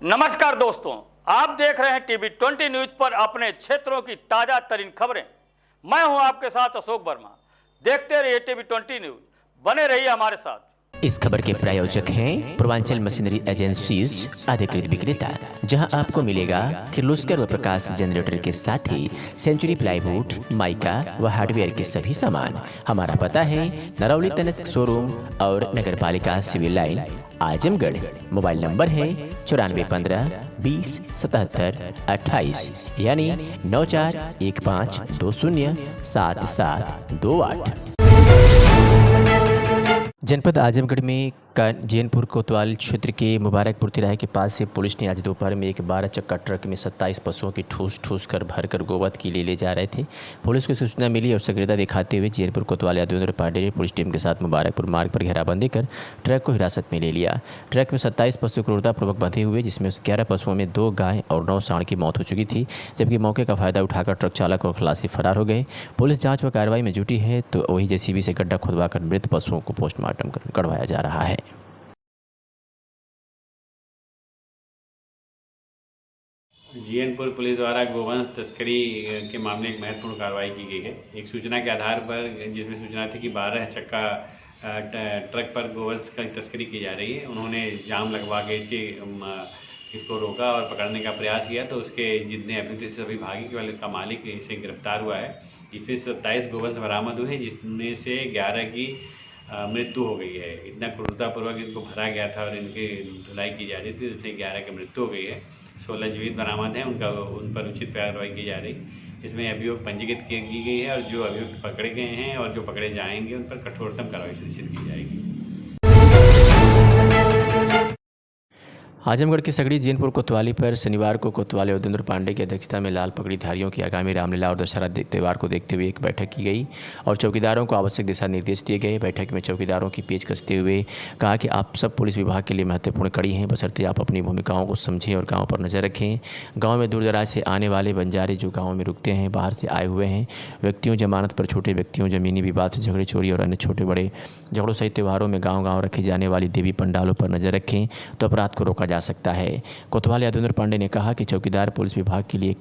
नमस्कार दोस्तों, आप देख रहे हैं टीवी 20 न्यूज पर अपने क्षेत्रों की ताजा तरीन खबरें। मैं हूं आपके साथ अशोक वर्मा। देखते रहिए टीवी 20 न्यूज, बने रहिए हमारे साथ। इस खबर के प्रायोजक हैं पूर्वांचल मशीनरी एजेंसीज अधिकृत विक्रेता, जहां आपको मिलेगा किर्लोस्कर व प्रकाश जनरेटर के साथ ही सेंचुरी प्लाईवुड, माइका व हार्डवेयर के सभी सामान। हमारा पता है नरौली तनिष्क शोरूम और नगर पालिका civil line, Azamgarh. Mobile number है 9415 20 77 28 यानी 941520 7728। जनपद आजमगढ़ में जैनपुर कोतवाल क्षेत्र के मुबारकपुर तिराहे के पास से पुलिस ने आज दोपहर में एक 12 चक्का ट्रक में 27 पशुओं की ठूस कर भरकर गोवध के लिए ले जा रहे थे। पुलिस को सूचना मिली और सक्रियता दिखाते हुए जैनपुर कोतवाल यादवेंद्र पांडे ने पुलिस टीम के साथ मुबारकपुर मार्ग पर घेराबंदी कर ट्रक को हिरासत में ले लिया। ट्रक में 27 पशु क्रूरतापूर्वक बंधे हुए, जिसमें 11 पशुओं में 2 गाय और 9 सांड की मौत हो चुकी थी, जबकि मौके का फायदा उठाकर ट्रक चालक और खलासी फरार हो गए। पुलिस जाँच व कार्रवाई में जुटी है तो वही जेसीबी से गड्ढा खुदवाकर मृत पशुओं को पोस्टमार्टम करवाया जा रहा है। जैनपुर पुलिस द्वारा गोवंश तस्करी के मामले में महत्वपूर्ण कार्रवाई की गई है। एक सूचना के आधार पर, जिसमें सूचना थी कि 12 चक्का ट्रक पर गोवंश की तस्करी की जा रही है, उन्होंने जाम लगवा के इसको रोका और पकड़ने का प्रयास किया, तो उसके जितने अभियुक्त सभी भागी केवल इसका मालिक इसे गिरफ्तार हुआ है। इसमें 27 गोवंश बरामद हुए, जिसमें से 11 की मृत्यु हो गई है। इतना क्रूरतापूर्वक इनको भरा गया था और इनकी धुलाई की जा रही थी, जिसमें 11 की मृत्यु हो गई है। 16 जीवित बरामद हैं, उन पर उचित कार्रवाई की जा रही। इसमें अभियोग पंजीकृत की गई है और जो अभियुक्त पकड़े गए हैं और जो पकड़े जाएंगे उन पर कठोरतम कार्रवाई सुनिश्चित की जाएगी। आजमगढ़ के सगड़ी जैनपुर कोतवाली पर शनिवार को कोतवाल यादवेंद्र पांडे की अध्यक्षता में लाल पगड़ीधारियों की आगामी रामलीला और दशहरा त्यौहार को देखते हुए एक बैठक की गई और चौकीदारों को आवश्यक दिशा निर्देश दिए गए। बैठक में चौकीदारों की पेश कसते हुए कहा कि आप सब पुलिस विभाग के लिए महत्वपूर्ण कड़ी हैं, बशर्ते आप अपनी भूमिकाओं को समझें और गाँव पर नजर रखें। गाँव में दूर दराज से आने वाले बंजारे जो गाँव में रुकते हैं, बाहर से आए हुए हैं व्यक्तियों, जमानत पर छोटे व्यक्तियों, जमीनी विवाद से झगड़े, चोरी और अन्य छोटे बड़े झगड़ों सहित त्योहारों में गाँव रखे जाने वाली देवी पंडालों पर नजर रखें तो अपराध को रोका जा सकता है। कोतवाल यादवेंद्र पांडे ने कहा कि चौकीदार पुलिस विभाग के लिए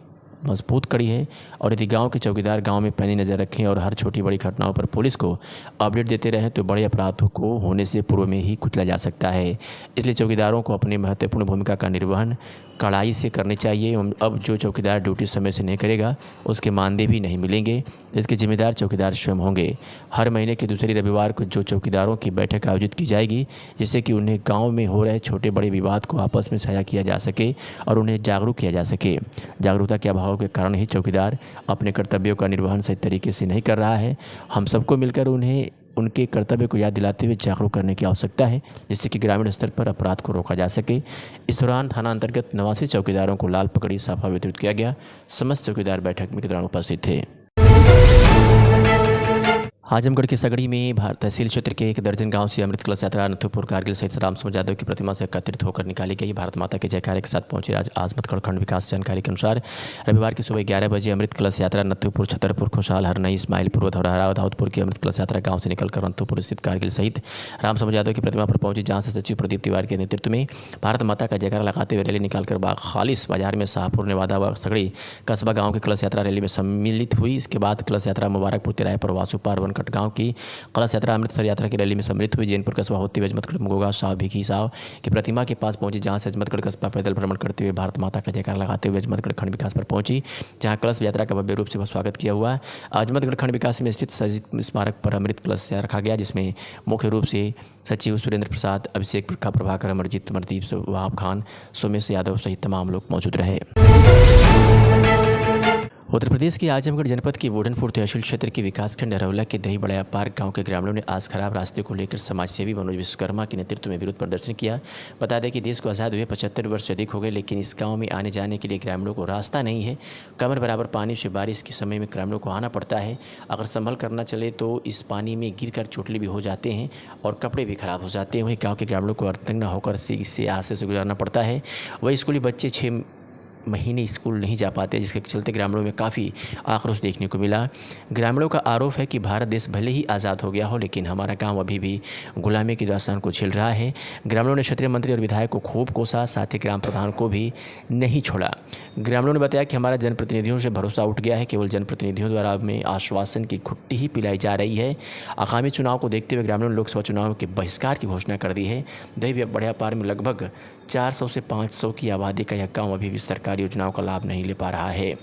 मजबूत कड़ी है और यदि गांव के चौकीदार गांव में पैनी नज़र रखें और हर छोटी बड़ी घटनाओं पर पुलिस को अपडेट देते रहें तो बड़े अपराधों को होने से पूर्व में ही कुचला जा सकता है। इसलिए चौकीदारों को अपनी महत्वपूर्ण भूमिका का निर्वहन कड़ाई से करनी चाहिए। अब जो चौकीदार ड्यूटी समय से नहीं करेगा उसके मानदेय भी नहीं मिलेंगे, इसके जिम्मेदार चौकीदार स्वयं होंगे। हर महीने के दूसरे रविवार को जो चौकीदारों की बैठक आयोजित की जाएगी, जिससे कि उन्हें गांव में हो रहे छोटे बड़े विवाद को आपस में साझा किया जा सके और उन्हें जागरूक किया जा सके। जागरूकता के अभाव के कारण ही चौकीदार अपने कर्तव्यों का निर्वहन सही तरीके से नहीं कर रहा है। हम सबको मिलकर उन्हें उनके कर्तव्य को याद दिलाते हुए जागरूक करने की आवश्यकता है, जिससे कि ग्रामीण स्तर पर अपराध को रोका जा सके। इस दौरान थाना अंतर्गत 89 चौकीदारों को लाल पगड़ी साफा वितरित किया गया। समस्त चौकीदार बैठक में के दौरान उपस्थित थे। आजमगढ़ की सगड़ी में तहसील क्षेत्र के 1 दर्जन गांव से अमृत कलश यात्रा नथुपुर कारगिल सहित रामसमूह यादव की प्रतिमा से एकत्रित होकर निकाली गई। भारत माता के जयकारे के साथ पहुंचे आजमगढ़ खंड विकास जानकारी के अनुसार रविवार की सुबह 11 बजे अमृत कलश यात्रा नथुपुर, छतरपुर, खुशहाल, हरनई, इस्माइलपुर, धौरहरा, दाऊदपुर की अमृत कलश यात्रा गाँव से निकलकर नथुपुर स्थित कारगिल सहित रामसमूह यादव की प्रतिमा पर पहुंची, जहाँ से सचिव प्रदीप तिवारी के नेतृत्व में भारत माता का जयकारा लगाते हुए रैली निकालकर खालिस बाजार में शाहपुर, नेवादा व सगड़ी कस्बा गाँव की कलश यात्रा रैली में सम्मिलित हुई। इसके बाद कलश यात्रा मुबारकपुर तिराहे पर वासुपार वनकट गाँव की कलश यात्रा अमृतसर यात्रा की रैली में सम्मिलित हुई। जैनपुर कस्बा होते हुए अजमतगढ़ मगोगा साहब भिखी साहब की प्रतिमा के पास पहुंची, जहां से अजमतगढ़ कस्बा पैदल भ्रमण करते हुए भारत माता का जयकारा लगाते हुए अजमतगढ़ खंड विकास पर पहुंची, जहां कलश यात्रा का भव्य रूप से स्वागत किया हुआ। अजमतगढ़ खंड विकास में स्थित शहीद स्मारक पर अमृत कलश रखा गया, जिसमें मुख्य रूप से सचिव सुरेंद्र प्रसाद, अभिषेक प्रभाकर, अमरजीत, अमरदीप, वहाब खान, सोमेश यादव सहित तमाम लोग मौजूद रहे। उत्तर प्रदेश के आजमगढ़ जनपद की वोडनपुर तहसील क्षेत्र के विकासखंड नरौला के दही बड़ाया पार्क गांव के ग्रामीणों ने आज खराब रास्ते को लेकर समाजसेवी मनोज विश्वकर्मा के नेतृत्व में विरोध प्रदर्शन किया। बता दें कि देश को आज़ाद हुए 75 वर्ष से अधिक हो गए, लेकिन इस गांव में आने जाने के लिए ग्रामीणों को रास्ता नहीं है। कमर बराबर पानी से बारिश के समय में ग्रामीणों को आना पड़ता है। अगर संभल करना चले तो इस पानी में गिरकर चोटले भी हो जाते हैं और कपड़े भी खराब हो जाते हैं। वहीं गाँव के ग्रामीणों को तंग न होकर इससे आश्रय से गुजारना पड़ता है। वही स्कूली बच्चे महीने स्कूल नहीं जा पाते, जिसके चलते ग्रामीणों में काफ़ी आक्रोश देखने को मिला। ग्रामीणों का आरोप है कि भारत देश भले ही आज़ाद हो गया हो, लेकिन हमारा गांव अभी भी गुलामी की दास्तान को झेल रहा है। ग्रामीणों ने क्षेत्रीय मंत्री और विधायक को खूब कोसा, साथ ही ग्राम प्रधान को भी नहीं छोड़ा। ग्रामीणों ने बताया कि हमारा जनप्रतिनिधियों से भरोसा उठ गया है, केवल जनप्रतिनिधियों द्वारा हमें आश्वासन की घुट्टी ही पिलाई जा रही है। आगामी चुनाव को देखते हुए ग्रामीणों ने लोकसभा चुनाव के बहिष्कार की घोषणा कर दी है। दही बड़ियापार में लगभग 400 से 500 की आबादी का यह गांव अभी भी सरकारी योजनाओं का लाभ नहीं ले पा रहा है।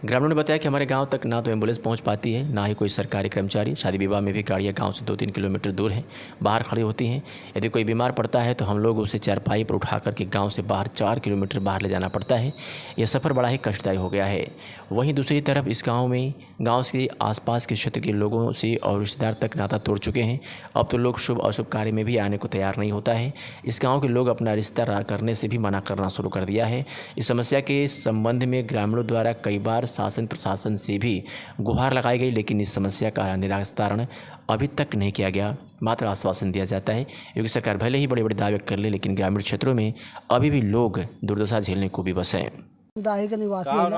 ग्रामीणों ने बताया कि हमारे गांव तक ना तो एम्बुलेंस पहुंच पाती है, ना ही कोई सरकारी कर्मचारी। शादी विवाह में भी गाड़ियां गांव से 2-3 किलोमीटर दूर हैं, बाहर खड़ी होती हैं। यदि कोई बीमार पड़ता है तो हम लोग उसे चारपाई पर उठा करके गांव से बाहर 4 किलोमीटर बाहर ले जाना पड़ता है। यह सफ़र बड़ा ही कष्टदायी हो गया है। वहीं दूसरी तरफ इस गाँव के आसपास के क्षेत्र के लोगों से और रिश्तेदार तक नाता तोड़ चुके हैं। अब तो लोग शुभ अशुभ कार्य में भी आने को तैयार नहीं होता है। इस गाँव के लोग अपना रिश्ता करने से भी मना करना शुरू कर दिया है। इस समस्या के संबंध में ग्रामीणों द्वारा कई बार शासन प्रशासन से भी गुहार लगाई गई, लेकिन इस समस्या का निराकरण अभी तक नहीं किया गया। मात्र आश्वासन दिया जाता है। योगी सरकार भले ही बड़े बड़े दावे कर ले, लेकिन ग्रामीण क्षेत्रों में अभी भी लोग दुर्दशा झेलने को भी बस हैं। डाही के निवासी है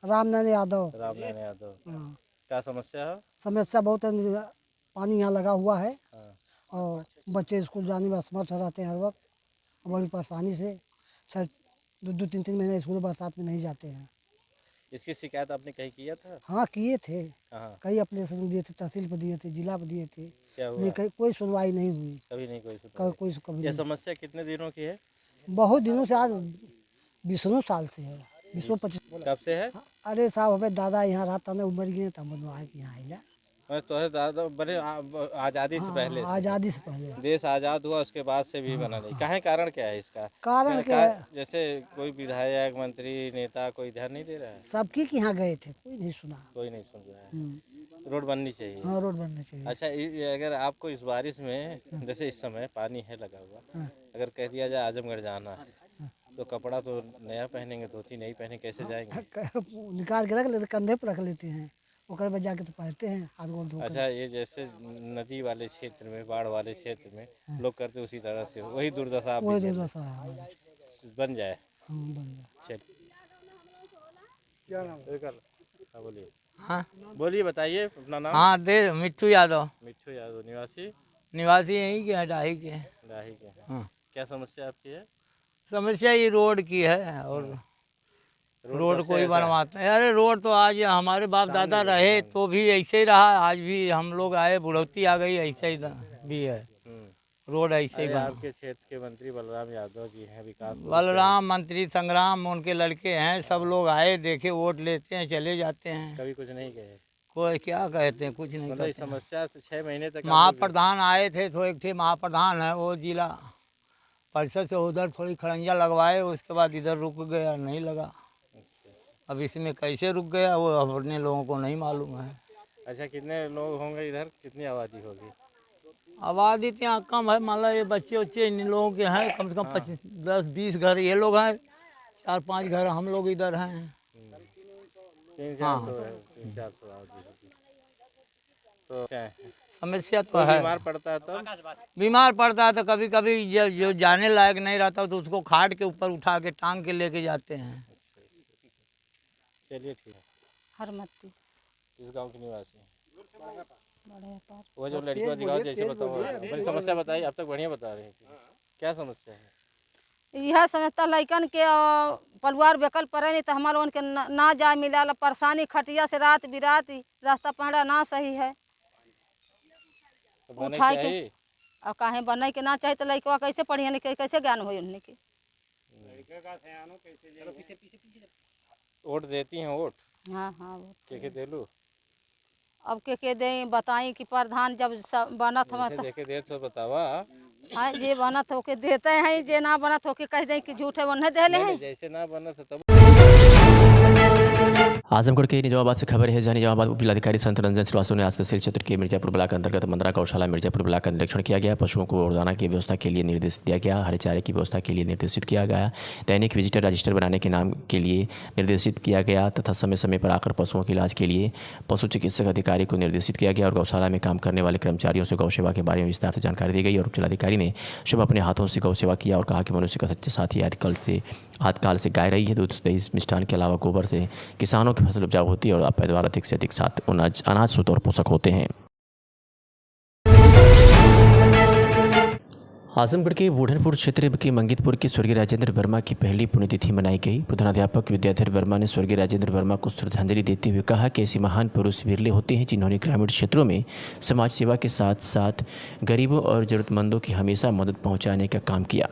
रामनारायण यादव। हाँ। क्या समस्या है? समस्या बहुत है, पानी यहाँ लगा हुआ है और बच्चे स्कूल जाने में असमर्थ रहते हैं हर वक्त, बड़ी परेशानी से 2-3 महीने स्कूल बरसात में नहीं जाते हैं। इसकी शिकायत आपने कहीं किया था? हाँ किए थे, कई एप्लीकेशन दिए थे, तहसील पर दिए थे, जिला पर दिए थे, क्या हुआ? लेकिन कोई सुनवाई नहीं हुई। कभी नहीं कोई सुनवाई? कभी ये समस्या कितने दिनों की है? बहुत दिनों से, आज 20 साल से है, 20-25। कब से है? अरे साहब हमें दादा यहाँ रहता ना, उम्र गए तब बनवाए यहाँ आइला। तो दादा बने आज़ादी से पहले? आज़ादी से पहले देश आज़ाद हुआ उसके बाद से भी बना नहीं। कहाँ कारण क्या है इसका? कारण क्या है? जैसे कोई विधायक मंत्री नेता कोई ध्यान नहीं दे रहा है? सबकी के यहाँ गए थे, कोई नहीं सुना। कोई नहीं सुन रहा है। रोड बननी चाहिए। हाँ रोड बननी चाहिए। अच्छा, अगर आपको इस बारिश में जैसे इस समय पानी है लगा हुआ, अगर कह दिया जाए आजमगढ़ जाना है तो कपड़ा तो नया पहनेंगे, धोती नहीं पहने कैसे जाएंगे? निकाल के रख लेते, कंधे पर रख लेते हैं, ओकर बाद जाके तो पहनते हैं हाथ गोड़ धोकर। अच्छा, ये जैसे नदी वाले क्षेत्र में, बाढ़ वाले क्षेत्र में लोग करते उसी तरह से वही दुर्दशा वही दुर्दशा बन जाए। बन जाए। क्या नाम है? बोलिए। हाँ बोलिए, बताइए अपना नाम। हाँ दे मिट्टू यादव। मिट्टू यादव, निवासी यहीं के हैं, डाही के। हाँ। क्या समस्या आपकी है? समस्या ये रोड की है, और रोड कोई बनवाते हैं। अरे रोड तो आज हमारे बाप दादा रहे तो भी ऐसे ही रहा, आज भी हम लोग आए, बुढ़ौती आ गई, ऐसे ही भी है। रोड ऐसे ही बना। आपके क्षेत्र के मंत्री बलराम यादव जी हैं, विकास बलराम मंत्री, संग्राम उनके लड़के हैं, सब लोग आए, देखे, वोट लेते हैं, चले जाते हैं। कभी कुछ नहीं कहे? कोई क्या कहते हैं, कुछ नहीं मतलब कहते। समस्या 6 महीने तक महाप्रधान आए थे, तो एक थे महाप्रधान है, वो जिला परिषद से उधर थोड़ी खड़ंजा लगवाए, उसके बाद इधर रुक गया, नहीं लगा। अब इसमें कैसे रुक गया वो अपने लोगों को नहीं मालूम है। अच्छा, कितने लोग होंगे इधर, कितनी आबादी होगी? आबादी तो यहाँ कम है, मान लो ये बच्चे उच्चे इन लोगों के हैं, कम से कम 10-20 घर ये लोग हैं, 4-5 घर हम लोग इधर हैं। 300-400 आबादी। तो समस्या तो है। बीमार पड़ता है तो? बीमार पड़ता है तो कभी कभी जो जाने लायक नहीं रहता तो उसको खाट के ऊपर उठा के टांग के लेके जाते हैं। चलिए ठीक है। हरमती इस गांव की निवासी बड़ियापार। वो जो लड़की को दिखाओ, जैसे बताओ अपनी समस्या बताइए। अब तक बढ़िया बता रहे हैं, क्या समस्या है? यह समझता लइकन के परिवार बेकल पड़े नहीं तो हमारे उनके ना जाए मिला परेशानी, खटिया से रात बिरात रास्ता पहरा ना सही है, तो उठाए के और काहे बनने के ना चाहे तो लड़का कैसे पढ़िए नहीं, कैसे ज्ञान हो उन्हें के। वोट देती हैं? वोट हाँ हाँ के दे लूं? अब के दे बताई कि प्रधान जब बनत हम देखे दे तो बतावा। हाँ जे बनत होके देते हैं, जे ना बनत होके कह दे कि झूठे वो नहीं दे ले हैं। जैसे ना बनत तब आजमगढ़ के निजामाबाद से खबर है, जहां निजामाबाद उप जिलाधिकारी संत रंजन श्रीवास्तव ने आज तहसील क्षेत्र के मिर्जापुर ब्लॉक अंतर्गत मंदरा गौशाला मिर्जापुर ब्लॉक का निरीक्षण किया गया। पशुओं को रोजाना की व्यवस्था के लिए निर्देश दिया गया, हरे चारे की व्यवस्था के लिए निर्देशित किया गया, दैनिक विजिटर रजिस्टर बनाने के नाम के लिए निर्देशित किया गया तथा समय समय पर आकर पशुओं के इलाज के लिए पशु चिकित्सक अधिकारी को निर्देशित किया गया और गौशाला में काम करने वाले कर्मचारियों से गौ सेवा के बारे में विस्तार से जानकारी दी गई। और उप जिलाधिकारी ने शुभ अपने हाथों से गौ सेवा किया और कहा कि मनुष्य का सच्चे साथी आदिकाल से गाय रही है। दूध दही मिष्ठान के अलावा गोबर से किसानों की फसल उपजाऊ होती है और पैदावार अधिक से अधिक अनाज शुद्ध और पोषक होते हैं। आजमगढ़ के बूढ़नपुर क्षेत्र के मंगितपुर के स्वर्गीय राजेंद्र वर्मा की पहली पुण्यतिथि मनाई गई। प्रधानाध्यापक विद्याधर वर्मा ने स्वर्गीय राजेंद्र वर्मा को श्रद्धांजलि देते हुए कहा कि ऐसे महान पुरुष विरले होते हैं जिन्होंने ग्रामीण क्षेत्रों में समाज सेवा के साथ साथ गरीबों और ज़रूरतमंदों की हमेशा मदद पहुंचाने का काम किया।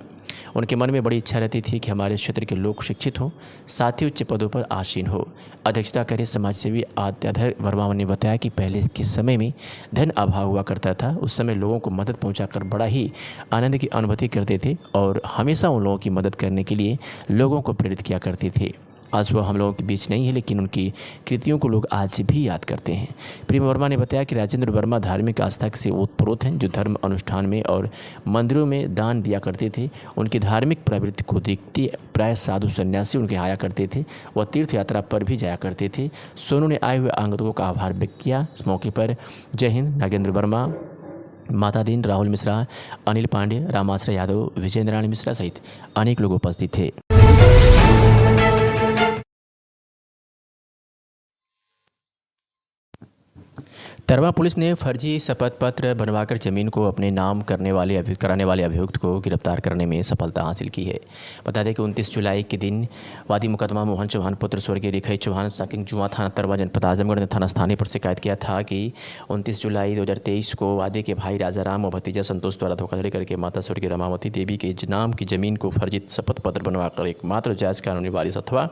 उनके मन में बड़ी इच्छा रहती थी कि हमारे क्षेत्र के लोग शिक्षित हों, साथ ही उच्च पदों पर आसीन हो। अध्यक्षता करे समाजसेवी आद्याधर वर्मा ने बताया कि पहले के समय में धन अभाव हुआ करता था। उस समय लोगों को मदद पहुंचाकर बड़ा ही आनंद की अनुभूति करते थे और हमेशा उन लोगों की मदद करने के लिए लोगों को प्रेरित किया करते थे। आज वो हम लोगों के बीच नहीं है, लेकिन उनकी कृतियों को लोग आज भी याद करते हैं। प्रेम वर्मा ने बताया कि राजेंद्र वर्मा धार्मिक आस्था से ओतप्रोत हैं, जो धर्म अनुष्ठान में और मंदिरों में दान दिया करते थे। उनकी धार्मिक प्रवृत्ति को देखते प्राय साधु सन्यासी उनके आया करते थे। वह तीर्थ यात्रा पर भी जाया करते थे। सोनू ने आए हुए आगंतुकों का आभार व्यक्त किया। इस मौके पर जय हिंद, नागेंद्र वर्मा, माता दीन, राहुल मिश्रा, अनिल पांडे, रामाश्रय यादव, विजय नारायण मिश्रा सहित अनेक लोग उपस्थित थे। तरवा पुलिस ने फर्जी शपथ पत्र बनवाकर जमीन को अपने नाम कराने वाले अभियुक्त को गिरफ्तार करने में सफलता हासिल की है। बता दें कि 29 जुलाई के दिन वादी मुकदमा मोहन चौहान पुत्र स्वर्गीय रिखई चौहान साकिंग जुआ थाना तरवा जनपद आजमगढ़ ने थाना स्थानीय पर शिकायत किया था कि 29 जुलाई 2023 को वादी के भाई राजाराम और भतीजा संतोष द्वारा धोखाधड़ी करके माता स्वर्गीय रमावती देवी के नाम की जमीन को फर्जी शपथ पत्र बनवाकर एकमात्र जायज़ कानूनी वारिस अथवा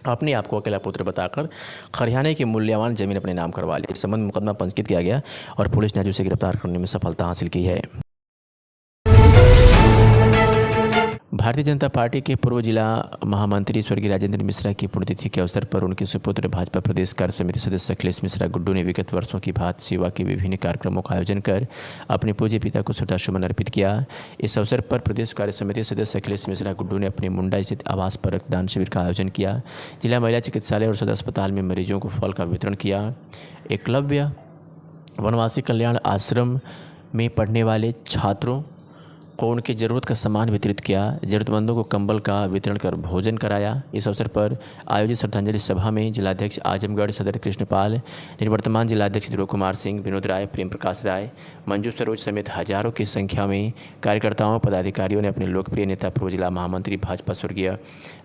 अपने आप को अकेला पुत्र बताकर खरियाने की मूल्यवान जमीन अपने नाम करवा ली। इस संबंध में मुकदमा पंजीकृत किया गया और पुलिस ने आज उसे गिरफ्तार करने में सफलता हासिल की है। भारतीय जनता पार्टी के पूर्व जिला महामंत्री स्वर्गीय राजेंद्र मिश्रा की पुण्यतिथि के अवसर पर उनके सुपुत्र भाजपा प्रदेश कार्य समिति सदस्य अखिलेश मिश्रा गुड्डू ने विगत वर्षों की भांति सेवा के विभिन्न कार्यक्रमों का आयोजन कर अपने पूज्य पिता को श्रद्धासुमन अर्पित किया। इस अवसर पर प्रदेश कार्य समिति सदस्य अखिलेश मिश्रा गुड्डू ने अपने मुंडा स्थित आवास पर रक्तदान शिविर का आयोजन किया। जिला महिला चिकित्सालय और सदर अस्पताल में मरीजों को फल का वितरण किया। एकलव्य वनवासी कल्याण आश्रम में पढ़ने वाले छात्रों को उनकी ज़रूरत का सामान वितरित किया। ज़रूरतमंदों को कंबल का वितरण कर भोजन कराया। इस अवसर पर आयोजित श्रद्धांजलि सभा में जिलाध्यक्ष आजमगढ़ सदर कृष्णपाल, निवर्तमान जिलाध्यक्ष ध्रुव कुमार सिंह, विनोद राय, प्रेम प्रकाश राय, मंजू सरोज समेत हजारों की संख्या में कार्यकर्ताओं पदाधिकारियों ने अपने लोकप्रिय नेता पूर्व जिला महामंत्री भाजपा स्वर्गीय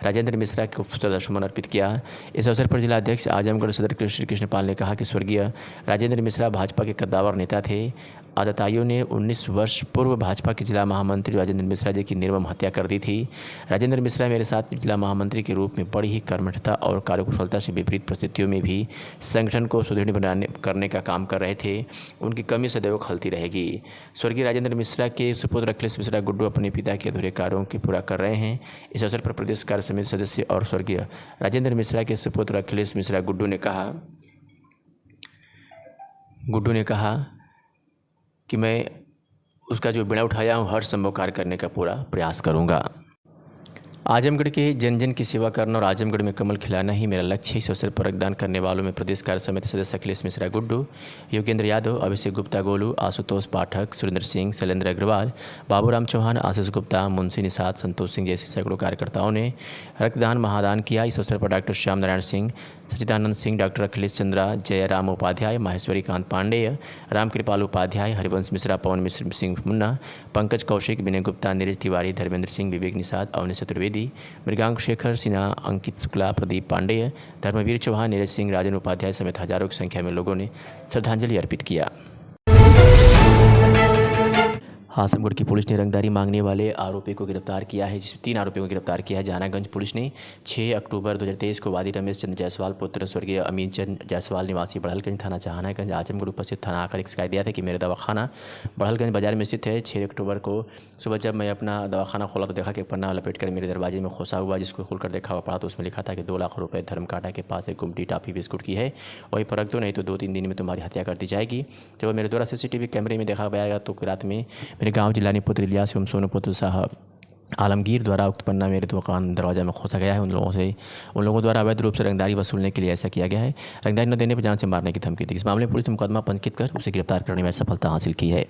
राजेंद्र मिश्रा को श्रद्धासुमन अर्पित किया। इस अवसर पर जिलाध्यक्ष आजमगढ़ सदर कृष्णपाल ने कहा कि स्वर्गीय राजेंद्र मिश्रा भाजपा के कद्दावर नेता थे। आदताइयों ने 19 वर्ष पूर्व भाजपा के जिला महामंत्री राजेंद्र मिश्रा जी की निर्मम हत्या कर दी थी। राजेंद्र मिश्रा मेरे साथ जिला महामंत्री के रूप में बड़ी ही कर्मठता और कार्यकुशलता से विपरीत परिस्थितियों में भी संगठन को सुदृढ़ करने का काम कर रहे थे। उनकी कमी सदैव खलती रहेगी। स्वर्गीय राजेंद्र मिश्रा के सुपुत्र अखिलेश मिश्रा गुड्डू अपने पिता के अधूरे कार्यों को पूरा कर रहे हैं। इस अवसर पर प्रदेश कार्य समिति सदस्य और स्वर्गीय राजेंद्र मिश्रा के सुपुत्र अखिलेश मिश्रा गुड्डू ने कहा कि मैं उसका जो बीड़ा उठाया हूँ हर संभव कार्य करने का पूरा प्रयास करूँगा। आजमगढ़ के जन जन की सेवा करना और आजमगढ़ में कमल खिलाना ही मेरा लक्ष्य है। इस अवसर पर रक्तदान करने वालों में प्रदेश कार्य समिति सदस्य अखिलेश मिश्रा गुड्डू, योगेंद्र यादव, अभिषेक गुप्ता गोलू, आशुतोष पाठक, सुरेंद्र सिंह, शैलेंद्र अग्रवाल, बाबूराम चौहान, आशीष गुप्ता, मुंशी निषाद, संतोष सिंह जैसे सैकड़ों कार्यकर्ताओं ने रक्तदान महादान किया। इस अवसर पर डॉक्टर श्याम नारायण सिंह, सचिदानंद सिंह, डॉक्टर अखिलेश चंद्रा, जयराम उपाध्याय, माहेश्वरी कांत पांडेय, रामकृपाल उपाध्याय, हरिवंश मिश्रा, पवन मिश्र सिंह मुन्ना, पंकज कौशिक, विनय गुप्ता, नीरज तिवारी, धर्मेंद्र सिंह, विवेक निषाद, अवनी चतुर्वेदी, मृगांक शेखर सिन्हा, अंकित शुक्ला, प्रदीप पांडेय, धर्मवीर चौहान, नीरज सिंह, राजन उपाध्याय समेत हजारों की संख्या में लोगों ने श्रद्धांजलि अर्पित किया। आजमगढ़ की पुलिस ने रंगदारी मांगने वाले आरोपी को गिरफ्तार किया है, जिसमें 3 आरोपियों को गिरफ्तार किया है। जहानागंज पुलिस ने 6 अक्टूबर 2023 को वादी रमेश चंद्र जायसवाल पुत्र स्वर्गीय अमीन चंद जायसवाल निवासी बढ़लगंज थाना जहानागंज आजमगढ़ उपस्थित थाना आकर एक शिकायत दिया था कि मेरा दवाखाना बढ़लगंज बाजार में स्थित है। 6 अक्टूबर को सुबह जब मैं अपना दवाखाना खोला तो देखा कि पन्ना लपेट कर मेरे दरवाजे में खोसा हुआ, जिसको खोलकर देखा हुआ पड़ा तो उसमें लिखा था कि 2 लाख रुपये धर्मकांटा के पास एक गुमटी टाफी बिस्कुट की है, वही फर्क दो नहीं तो 2-3 दिन में तुम्हारी हत्या कर दी जाएगी। जब मेरे द्वारा CCTV कैमरे में देखा गया तो रात में मेरे गाँव जिलानी पुत्र इलियास एवं सोनू पुत्र साहब आलमगीर द्वारा उक्त पन्ना मेरे दुकान दरवाजा में खोसा गया है। उन लोगों द्वारा अवैध रूप से रंगदारी वसूलने के लिए ऐसा किया गया है। रंगदारी न देने पर जान से मारने की धमकी दी। इस मामले में पुलिस ने मुकदमा पंजीकृत कर उसे गिरफ्तार करने में सफलता हासिल की है।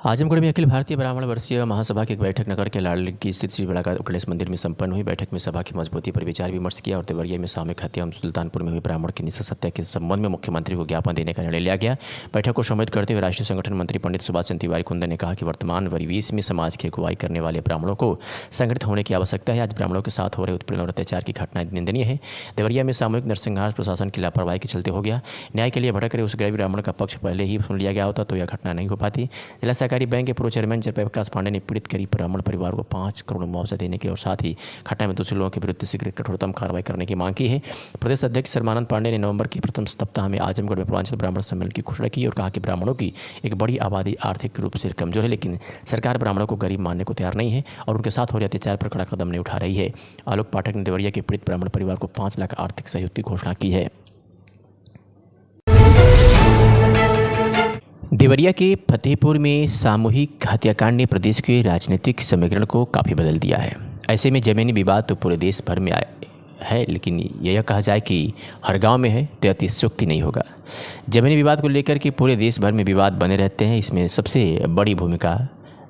आजमगढ़ में अखिल भारतीय ब्राह्मण वर्षीय महासभा की एक बैठक नगर के लाड़ली स्थित श्री बड़ा गणेश मंदिर में संपन्न हुई। बैठक में सभा की मजबूती पर विचार विमर्श किया और देवरिया में सामूहिक हत्या एवं सुल्तानपुर में हुई ब्राह्मण की निःशंस हत्या के संबंध में मुख्यमंत्री को ज्ञापन देने का निर्णय लिया गया। बैठक को संबोधित करते हुए राष्ट्रीय संगठन मंत्री पंडित सुभाष चंद्र तिवारी कुंदन ने कहा कि वर्तमान परिवेश में समाज की अगुवाई करने वाले ब्राह्मणों को संगठित होने की आवश्यकता है। आज ब्राह्मणों के साथ हो रहे उत्पीड़न और अत्याचार की घटनाएं निंदनीय है। देवरिया में सामूहिक नरसंहार प्रशासन की लापरवाही के चलते हो गया। न्याय के लिए भटक रहे उस गरीब ब्राह्मण का पक्ष पहले ही सुन लिया गया होता तो यह घटना नहीं हो पाती। जिला सहकारी बैंक के पूर्व चेयरमैन जयप्रकाश पांडे ने पीड़ित गरीब ब्राह्मण परिवार को 5 करोड़ मुआवजा देने के और साथ ही घटना में दूसरे लोगों के विरुद्ध शीघ्र कठोरतम कार्रवाई करने की मांग की है। प्रदेश अध्यक्ष सर्बानंद पांडे ने नवंबर के प्रथम सप्ताह में आजमगढ़ में पूर्वांचल ब्राह्मण सम्मेलन की घोषणा की और कहा कि ब्राह्मणों की एक बड़ी आबादी आर्थिक रूप से कमजोर है, लेकिन सरकार ब्राह्मणों को गरीब मानने को तैयार नहीं है और उनके साथ हो रहे अत्याचार पर कड़ा कदम नहीं उठा रही है। आलोक पाठक ने देवरिया के पीड़ित ब्राह्मण परिवार को 5 लाख आर्थिक सहयोग की घोषणा की है। देवरिया के फतेहपुर में सामूहिक हत्याकांड ने प्रदेश के राजनीतिक समीकरण को काफ़ी बदल दिया है। ऐसे में जमीनी विवाद तो पूरे देश भर में है, लेकिन यह कहा जाए कि हर गांव में है तो अतिशयोक्ति नहीं होगा। जमीनी विवाद को लेकर के पूरे देश भर में विवाद बने रहते हैं। इसमें सबसे बड़ी भूमिका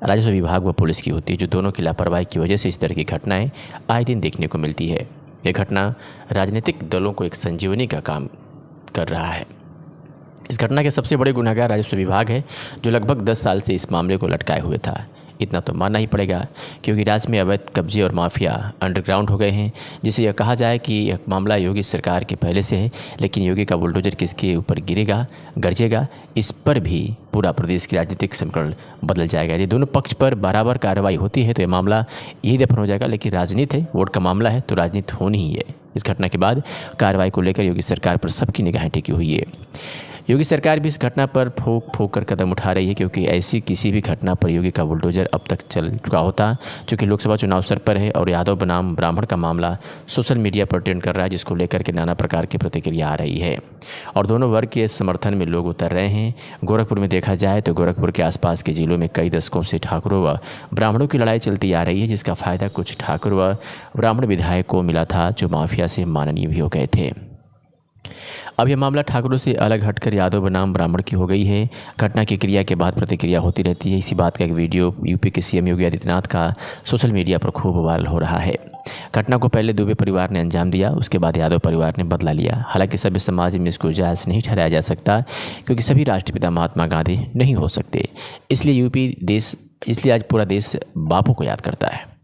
राजस्व विभाग व पुलिस की होती है, जो दोनों की लापरवाही की वजह से इस तरह की घटनाएँ आए दिन देखने को मिलती है। यह घटना राजनीतिक दलों को एक संजीवनी का काम कर रहा है। इस घटना के सबसे बड़े गुनहगार राजस्व विभाग है, जो लगभग 10 साल से इस मामले को लटकाए हुए था। इतना तो मानना ही पड़ेगा, क्योंकि राज्य में अवैध कब्जे और माफिया अंडरग्राउंड हो गए हैं। जिसे यह कहा जाए कि यह मामला योगी सरकार के पहले से है, लेकिन योगी का बुलडोजर किसके ऊपर गिरेगा, गरजेगा, इस पर भी पूरा प्रदेश की राजनीतिक समीकरण बदल जाएगा। यदि दोनों पक्ष पर बराबर कार्रवाई होती है तो यह मामला यही दफन हो जाएगा। लेकिन राजनीति है, वोट का मामला है, तो राजनीति होनी ही है। इस घटना के बाद कार्रवाई को लेकर योगी सरकार पर सबकी निगाहें टिकी हुई है। योगी सरकार भी इस घटना पर फूंक कर कदम उठा रही है, क्योंकि ऐसी किसी भी घटना पर योगी का बुलडोजर अब तक चल चुका होता। चूँकि लोकसभा चुनाव सर पर है और यादव बनाम ब्राह्मण का मामला सोशल मीडिया पर ट्रेंड कर रहा है, जिसको लेकर के नाना प्रकार की प्रतिक्रिया आ रही है और दोनों वर्ग के समर्थन में लोग उतर रहे हैं। गोरखपुर में देखा जाए तो गोरखपुर के आसपास के जिलों में कई दशकों से ठाकुरों व ब्राह्मणों की लड़ाई चलती आ रही है, जिसका फ़ायदा कुछ ठाकुर व ब्राह्मण विधायक को मिला था, जो माफिया से माननीय भी हो गए थे। अब यह मामला ठाकुरों से अलग हटकर यादव बनाम ब्राह्मण की हो गई है। घटना की क्रिया के बाद प्रतिक्रिया होती रहती है। इसी बात का एक वीडियो यूपी के CM योगी आदित्यनाथ का सोशल मीडिया पर खूब वायरल हो रहा है। घटना को पहले दुबे परिवार ने अंजाम दिया, उसके बाद यादव परिवार ने बदला लिया। हालांकि सभ्य समाज में इसको जायज़ नहीं ठहराया जा सकता, क्योंकि सभी राष्ट्रपिता महात्मा गांधी नहीं हो सकते। इसलिए आज पूरा देश बापू को याद करता है।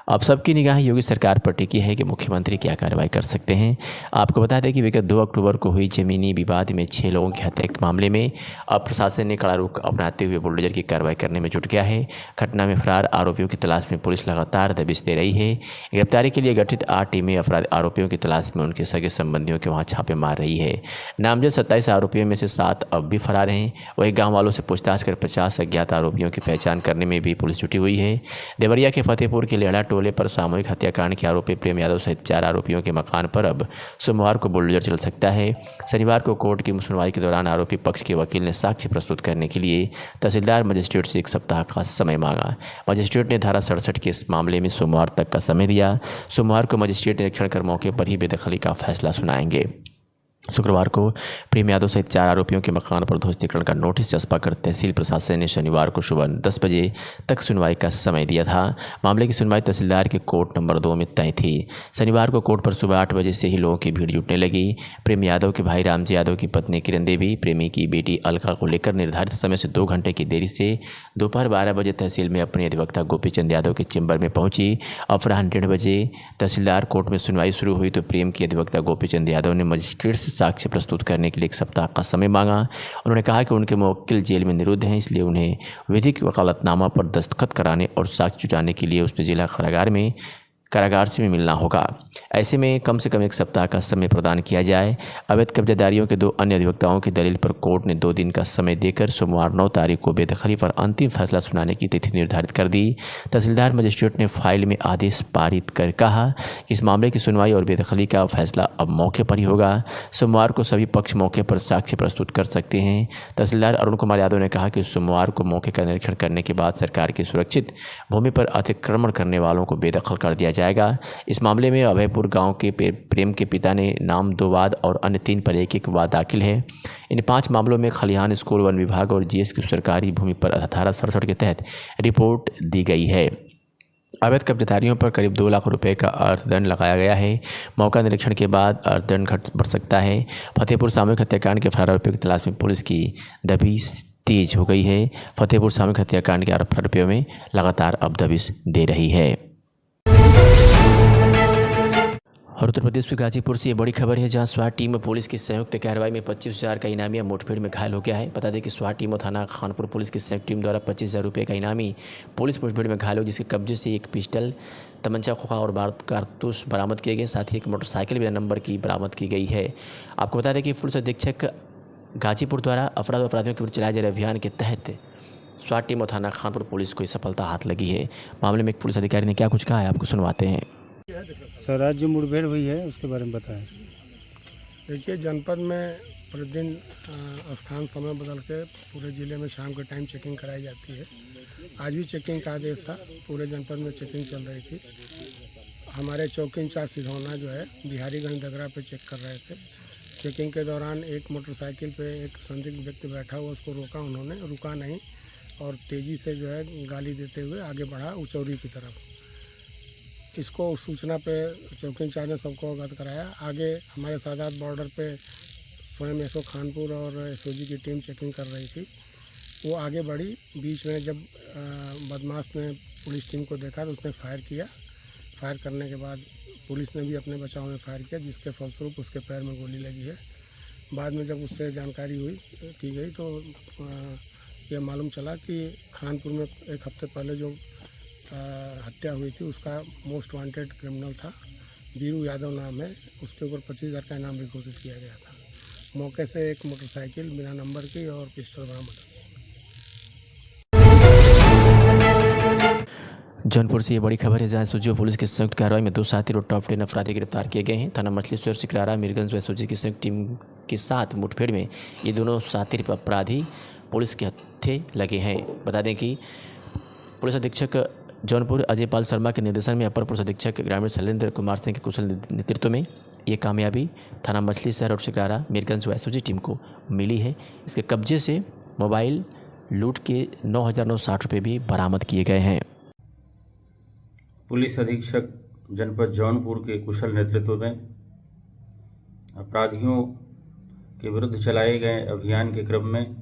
अब सबकी निगाह योगी सरकार पर टिकी है कि मुख्यमंत्री क्या कार्रवाई कर सकते हैं। आपको बता दें कि विगत 2 अक्टूबर को हुई जमीनी विवाद में 6 लोगों की हत्या के मामले में अब प्रशासन ने कड़ा रुख अपनाते हुए बुलडोजर की कार्रवाई करने में जुट गया है। घटना में फरार आरोपियों की तलाश में पुलिस लगातार दबिश दे रही है। गिरफ्तारी के लिए गठित 8 टीमें आरोपियों की तलाश में उनके सगे संबंधियों के वहाँ छापे मार रही है। नामजद 27 आरोपियों में से 7 अब भी फरार हैं। वही गाँव वालों से पूछताछ कर 50 अज्ञात आरोपियों की पहचान करने में भी पुलिस जुटी हुई है। देवरिया के फतेहपुर के लेहड़ा टोले पर सामूहिक हत्याकांड के आरोपी प्रेम यादव सहित 4 आरोपियों के मकान पर अब सोमवार को बुलडोजर चल सकता है। शनिवार को कोर्ट की सुनवाई के दौरान आरोपी पक्ष के वकील ने साक्ष्य प्रस्तुत करने के लिए तहसीलदार मजिस्ट्रेट से 1 सप्ताह का समय मांगा। मजिस्ट्रेट ने धारा 67 के इस मामले में सोमवार तक का समय दिया। सोमवार को मजिस्ट्रेट निरीक्षण कर मौके पर ही बेदखली का फैसला सुनाएंगे। शुक्रवार को प्रेम यादव सहित 4 आरोपियों के मकान पर ध्वस्तीकरण का नोटिस चस्पा कर तहसील प्रशासन ने शनिवार को सुबह 10 बजे तक सुनवाई का समय दिया था। मामले की सुनवाई तहसीलदार के कोर्ट नंबर 2 में तय थी। शनिवार को कोर्ट पर सुबह 8 बजे से ही लोगों की भीड़ जुटने लगी। प्रेम यादव के भाई रामजी यादव की पत्नी किरण देवी प्रेमी की बेटी अलका को लेकर निर्धारित समय से 2 घंटे की देरी से दोपहर 12 बजे तहसील में अपने अधिवक्ता गोपीचंद यादव के चैम्बर में पहुंची। अपराह्न 1:30 बजे तहसीलदार कोर्ट में सुनवाई शुरू हुई तो प्रेम के अधिवक्ता गोपीचंद यादव ने मजिस्ट्रेट से साक्ष्य प्रस्तुत करने के लिए 1 सप्ताह का समय मांगा। उन्होंने कहा कि उनके मुवक्किल जेल में निरुद्ध हैं, इसलिए उन्हें विधिक वकालतनामा पर दस्तखत कराने और साक्ष्य जुटाने के लिए उसने जिला कारागार से भी मिलना होगा। ऐसे में कम से कम 1 सप्ताह का समय प्रदान किया जाए। अवैध कब्जेदारियों के 2 अन्य अधिवक्ताओं की दलील पर कोर्ट ने 2 दिन का समय देकर सोमवार 9 तारीख को बेदखली पर अंतिम फैसला सुनाने की तिथि निर्धारित कर दी। तहसीलदार मजिस्ट्रेट ने फाइल में आदेश पारित कर कहा कि इस मामले की सुनवाई और बेदखली का फैसला अब मौके पर ही होगा। सोमवार को सभी पक्ष मौके पर साक्ष्य प्रस्तुत कर सकते हैं। तहसीलदार अरुण कुमार यादव ने कहा कि सोमवार को मौके का निरीक्षण करने के बाद सरकार की सुरक्षित भूमि पर अतिक्रमण करने वालों को बेदखल कर दिया जाएगा। इस मामले में अभयपुर गांव के प्रेम के पिता ने नाम 2 वाद और अन्य 3 पर 1-1 वाद दाखिल है। इन 5 मामलों में खलिहान स्कूल, वन विभाग और जीएस की सरकारी भूमि पर धारा 67 के तहत रिपोर्ट दी गई है। अवैध कब्जेदारियों पर करीब 2 लाख रुपए का अर्थदंड लगाया गया है। मौका निरीक्षण के बाद अर्थदंड बढ़ सकता है। फतेहपुर सामूहिक हत्याकांड के फरार आरोपियों की तलाश में पुलिस की दबिश तेज हो गई है। फतेहपुर सामूहिक हत्याकांड के आरोपियों में लगातार अब दबिश दे रही है। और उत्तर प्रदेश के गाजीपुर से ये बड़ी खबर है, जहां स्वाट टीम और पुलिस की संयुक्त कार्रवाई में 25,000 का इनामी मुठभेड़ में घायल हो गया है। बता दें कि स्वाट टीम और थाना खानपुर पुलिस की संयुक्त टीम द्वारा 25,000 रुपये का इनामी पुलिस मुठभेड़ में घायल हो, जिसके कब्जे से एक पिस्टल, तमंचा, खोखा और कारतूस बरामद किए गए। साथ ही एक मोटरसाइकिल बिना नंबर की बरामद की गई है। आपको बता दें कि पुलिस अधीक्षक गाजीपुर द्वारा अपराधियों के विरुद्ध चलाए जा रहे अभियान के तहत स्वाट टीम और थाना खानपुर पुलिस को ये सफलता हाथ लगी है। मामले में एक पुलिस अधिकारी ने क्या कुछ कहा है, आपको सुनवाते हैं। सर, आज जो मुठभेड़ हुई है उसके बारे में बताएं। देखिए, जनपद में प्रतिदिन स्थान समय बदल के पूरे ज़िले में शाम के टाइम चेकिंग कराई जाती है। आज भी चेकिंग का आदेश था, पूरे जनपद में चेकिंग चल रही थी। हमारे चौकी इंचार्ज सिधौना जो है बिहारीगंज डगरा पे चेक कर रहे थे। चेकिंग के दौरान एक मोटरसाइकिल पे एक संदिग्ध व्यक्ति बैठा हुआ, उसको रोका उन्होंने, रुका नहीं और तेज़ी से जो है गाली देते हुए आगे बढ़ा उचौरी की तरफ। इसको सूचना पे चौकी इंचार्ज ने सबको अवगत कराया। आगे हमारे सादात बॉर्डर पे स्वयं एसओ खानपुर और एसओजी की टीम चेकिंग कर रही थी। वो आगे बढ़ी, बीच में जब बदमाश ने पुलिस टीम को देखा तो उसने फायर किया। फायर करने के बाद पुलिस ने भी अपने बचाव में फायर किया, जिसके फलस्वरूप उसके पैर में गोली लगी है। बाद में जब उससे जानकारी की गई तो ये मालूम चला कि खानपुर में 1 हफ्ते पहले जो हत्या हुई थी उसका मोस्ट वांटेड क्रिमिनल था, बीरू यादव नाम है। उसके ऊपर 25,000 का इनाम भी घोषित किया गया था। मौके से एक मोटरसाइकिल बिना नंबर की और पिस्टल बरामद। जौनपुर से ये बड़ी खबर है, जहां एसओजी पुलिस की संयुक्त कार्रवाई में 2 साथी और टॉप 10 अपराधी गिरफ्तार किए गए हैं। थाना मछलीश्वर, सिकरारा, मीरगंज व एसओजी की संयुक्त टीम के साथ मुठभेड़ में ये दोनों साथी अपराधी पुलिस के हत्थे लगे हैं। बता दें कि पुलिस अधीक्षक जौनपुर अजयपाल शर्मा के निर्देशन में अपर पुलिस अधीक्षक ग्रामीण शैलेंद्र कुमार सिंह के कुशल नेतृत्व में ये कामयाबी थाना मछली शहर और सिकरारा, मीरगंज व एसओजी टीम को मिली है। इसके कब्जे से मोबाइल लूट के 9,960 रुपये भी बरामद किए गए हैं। पुलिस अधीक्षक जनपद जौनपुर के कुशल नेतृत्व में अपराधियों के विरुद्ध चलाए गए अभियान के क्रम में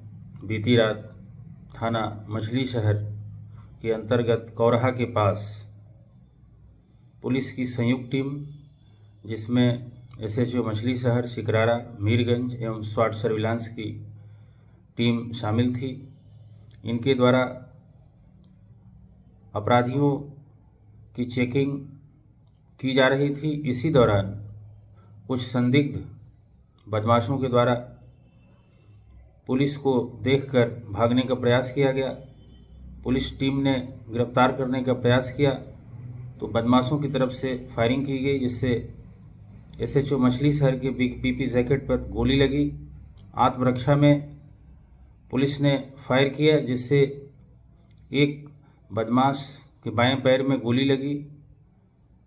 बीती रात थाना मछली शहर के अंतर्गत कौरहा के पास पुलिस की संयुक्त टीम, जिसमें एसएचओ मछली शहर, सिकरारा, मीरगंज एवं स्वाट सर्विलांस की टीम शामिल थी, इनके द्वारा अपराधियों की चेकिंग की जा रही थी। इसी दौरान कुछ संदिग्ध बदमाशों के द्वारा पुलिस को देखकर भागने का प्रयास किया गया। पुलिस टीम ने गिरफ्तार करने का प्रयास किया तो बदमाशों की तरफ से फायरिंग की गई, जिससे एसएचओ मछली शहर के पीपी जैकेट पर गोली लगी। आत्मरक्षा में पुलिस ने फायर किया, जिससे एक बदमाश के बाएं पैर में गोली लगी।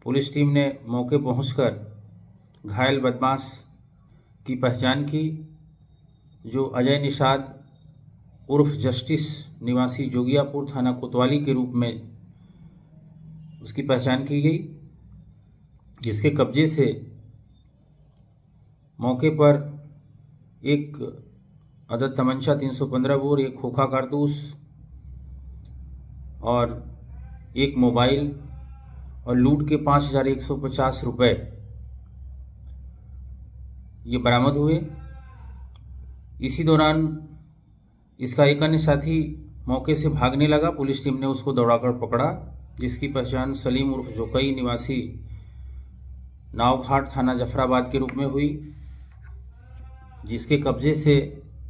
पुलिस टीम ने मौके पहुंचकर घायल बदमाश की पहचान की, जो अजय निषाद उर्फ जस्टिस निवासी जोगियापुर थाना कोतवाली के रूप में उसकी पहचान की गई, जिसके कब्जे से मौके पर एक अदद तमंचा 315 बोर, एक खोखा कारतूस और एक मोबाइल और लूट के 5,150 रुपये ये बरामद हुए। इसी दौरान इसका एक अन्य साथी मौके से भागने लगा। पुलिस टीम ने उसको दौड़ाकर पकड़ा, जिसकी पहचान सलीम उर्फ जोकई निवासी नावघाट थाना जफराबाद के रूप में हुई, जिसके कब्जे से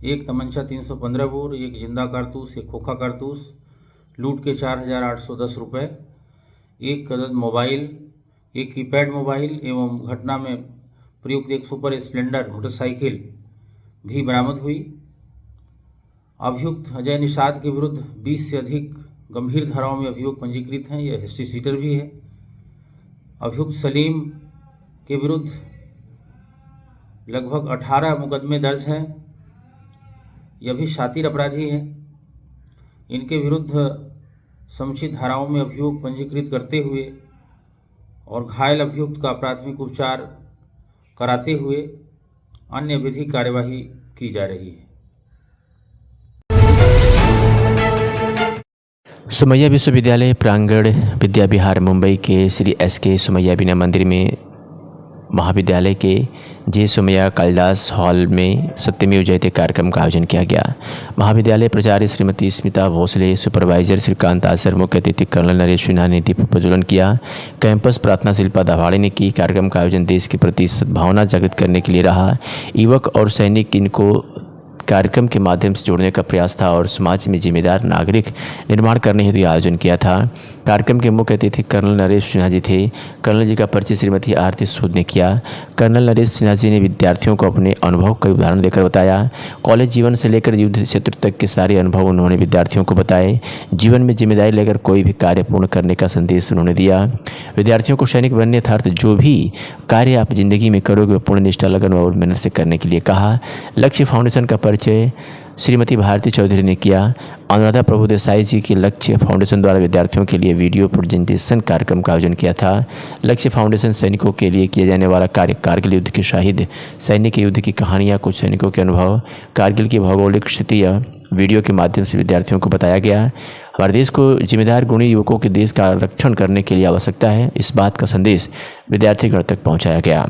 एक तमंचा 315 बोर, एक जिंदा कारतूस, एक खोखा कारतूस, लूट के 4,810 रुपये, एक अदद मोबाइल, एक कीपैड मोबाइल एवं घटना में प्रयुक्त एक सुपर स्प्लेंडर मोटरसाइकिल भी बरामद हुई। अभियुक्त अजय निषाद के विरुद्ध 20 से अधिक गंभीर धाराओं में अभियोग पंजीकृत हैं। यह हिस्ट्री सीटर भी है। अभियुक्त सलीम के विरुद्ध लगभग 18 मुकदमे दर्ज हैं। यह भी शातिर अपराधी हैं। इनके विरुद्ध समुचित धाराओं में अभियोग पंजीकृत करते हुए और घायल अभियुक्त का प्राथमिक उपचार कराते हुए अन्य विधिक कार्यवाही की जा रही है। सुमैया विश्वविद्यालय प्रांगण विद्या विहार मुंबई के श्री SK सुमैया बिना मंदिर में महाविद्यालय के जे सुमैया कालिदास हॉल में सत्यमेव जयते कार्यक्रम का आयोजन किया गया। महाविद्यालय प्राचार्य श्रीमती स्मिता भोसले, सुपरवाइजर श्रीकांत आसर, मुख्य अतिथि कर्नल नरेश सिन्हा ने दीप प्रज्वलन किया। कैंपस प्रार्थना शिल्पा दवाड़े ने की। कार्यक्रम का आयोजन देश के प्रति सद्भावना जागृत करने के लिए रहा। युवक और सैनिक इनको कार्यक्रम के माध्यम से जोड़ने का प्रयास था और समाज में जिम्मेदार नागरिक निर्माण करने हेतु आयोजन किया था। कार्यक्रम के मुख्य अतिथि कर्नल नरेश सिन्हा जी थे। कर्नल जी का परिचय श्रीमती आरती सूद ने किया। कर्नल नरेश सिन्हा जी ने विद्यार्थियों को अपने अनुभव का उदाहरण देकर बताया। कॉलेज जीवन से लेकर युद्ध क्षेत्र तक के सारे अनुभव उन्होंने विद्यार्थियों को बताए। जीवन में जिम्मेदारी लेकर कोई भी कार्य पूर्ण करने का संदेश उन्होंने दिया। विद्यार्थियों को सैनिक बनने अर्थात जो भी कार्य आप जिंदगी में करोगे वह पूर्ण निष्ठा, लगन और मेहनत से करने के लिए कहा। लक्ष्य फाउंडेशन का परिचय श्रीमती भारती चौधरी ने किया। अनुराधा प्रभु देसाई जी के लक्ष्य फाउंडेशन द्वारा विद्यार्थियों के लिए वीडियो प्रेजेंटेशन कार्यक्रम का आयोजन किया था। लक्ष्य फाउंडेशन सैनिकों के लिए किया जाने वाला कार्य कारगिल युद्ध के शहीद सैनिक युद्ध की कहानियाँ, कुछ सैनिकों के अनुभव, कारगिल की भौगोलिक स्थिति या वीडियो के माध्यम से विद्यार्थियों को बताया गया। हमारे देश को जिम्मेदार गुणी युवकों के देश का रक्षण करने के लिए आवश्यकता है, इस बात का संदेश विद्यार्थीगण तक पहुँचाया गया।